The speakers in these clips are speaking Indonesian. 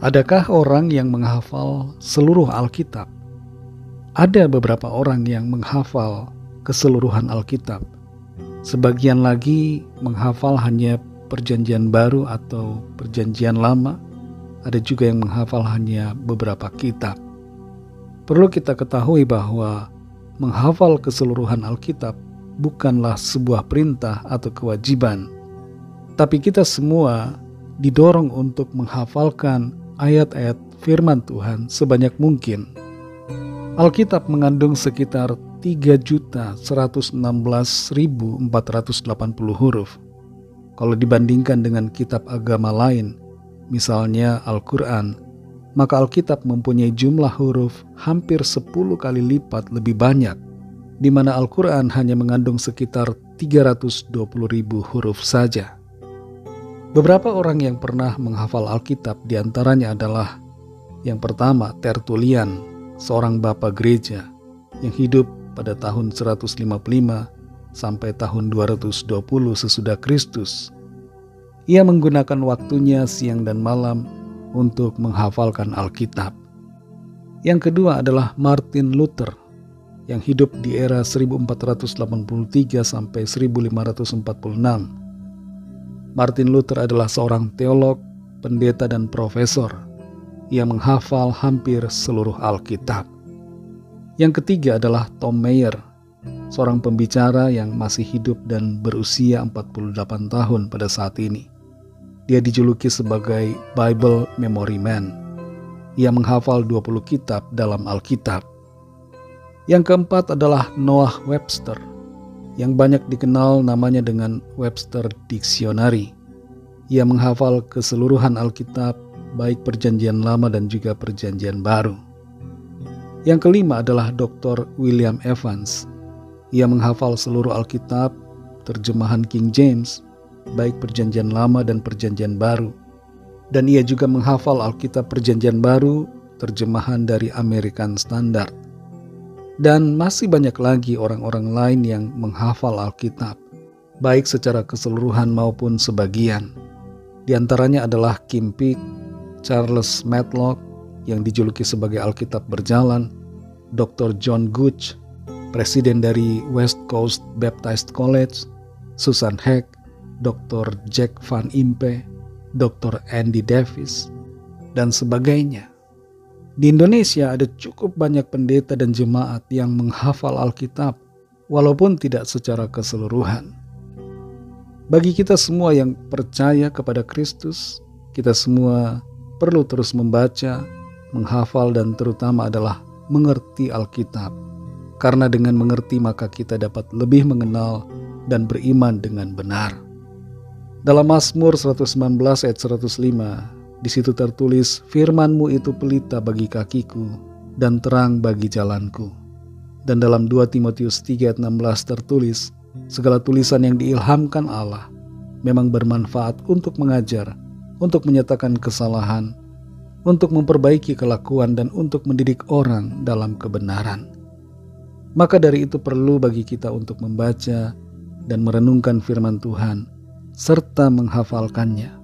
Adakah orang yang menghafal seluruh Alkitab? Ada beberapa orang yang menghafal keseluruhan Alkitab. Sebagian lagi menghafal hanya Perjanjian Baru atau Perjanjian Lama. Ada juga yang menghafal hanya beberapa kitab. Perlu kita ketahui bahwa menghafal keseluruhan Alkitab bukanlah sebuah perintah atau kewajiban. Tapi kita semua didorong untuk menghafalkan ayat-ayat firman Tuhan sebanyak mungkin. Alkitab mengandung sekitar 3.116.480 huruf. Kalau dibandingkan dengan kitab agama lain, misalnya Al-Quran, maka Alkitab mempunyai jumlah huruf hampir 10 kali lipat lebih banyak, di mana Al-Quran hanya mengandung sekitar 320.000 huruf saja. Beberapa orang yang pernah menghafal Alkitab diantaranya adalah yang pertama Tertullian, seorang bapa gereja yang hidup pada tahun 155 sampai tahun 220 sesudah Kristus. Ia menggunakan waktunya siang dan malam untuk menghafalkan Alkitab. Yang kedua adalah Martin Luther yang hidup di era 1483 sampai 1546. Martin Luther adalah seorang teolog, pendeta, dan profesor. Ia menghafal hampir seluruh Alkitab. Yang ketiga adalah Tom Mayer, seorang pembicara yang masih hidup dan berusia 48 tahun pada saat ini. Dia dijuluki sebagai Bible Memory Man. Ia menghafal 20 kitab dalam Alkitab. Yang keempat adalah Noah Webster, yang banyak dikenal namanya dengan Webster Dictionary. Ia menghafal keseluruhan Alkitab, baik Perjanjian Lama dan juga Perjanjian Baru. Yang kelima adalah Dr. William Evans. Ia menghafal seluruh Alkitab, terjemahan King James, baik Perjanjian Lama dan Perjanjian Baru. Dan ia juga menghafal Alkitab Perjanjian Baru, terjemahan dari American Standard. Dan masih banyak lagi orang-orang lain yang menghafal Alkitab, baik secara keseluruhan maupun sebagian. Di antaranya adalah Kim Peek, Charles Matlock yang dijuluki sebagai Alkitab Berjalan, Dr. John Gooch, Presiden dari West Coast Baptist College, Susan Heck, Dr. Jack Van Impe, Dr. Andy Davis, dan sebagainya. Di Indonesia ada cukup banyak pendeta dan jemaat yang menghafal Alkitab, walaupun tidak secara keseluruhan. Bagi kita semua yang percaya kepada Kristus, kita semua perlu terus membaca, menghafal, dan terutama adalah mengerti Alkitab. Karena dengan mengerti maka kita dapat lebih mengenal dan beriman dengan benar. Dalam Mazmur 119 ayat 105, di situ tertulis, firman-Mu itu pelita bagi kakiku dan terang bagi jalanku. Dan dalam 2 Timotius 3 ayat 16 tertulis, segala tulisan yang diilhamkan Allah memang bermanfaat untuk mengajar, untuk menyatakan kesalahan, untuk memperbaiki kelakuan, dan untuk mendidik orang dalam kebenaran. Maka dari itu perlu bagi kita untuk membaca dan merenungkan firman Tuhan, serta menghafalkannya.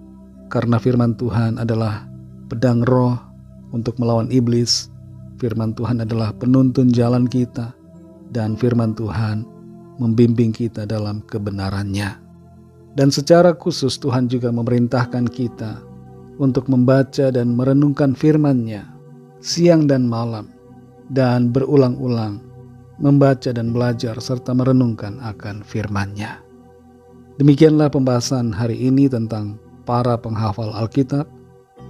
Karena firman Tuhan adalah pedang roh untuk melawan iblis. Firman Tuhan adalah penuntun jalan kita. Dan firman Tuhan membimbing kita dalam kebenarannya. Dan secara khusus Tuhan juga memerintahkan kita untuk membaca dan merenungkan firman-Nya siang dan malam. Dan berulang-ulang membaca dan belajar serta merenungkan akan firman-Nya. Demikianlah pembahasan hari ini tentang para penghafal Alkitab.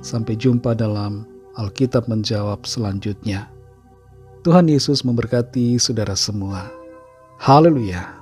Sampai jumpa dalam Alkitab Menjawab selanjutnya. Tuhan Yesus memberkati saudara semua. Haleluya.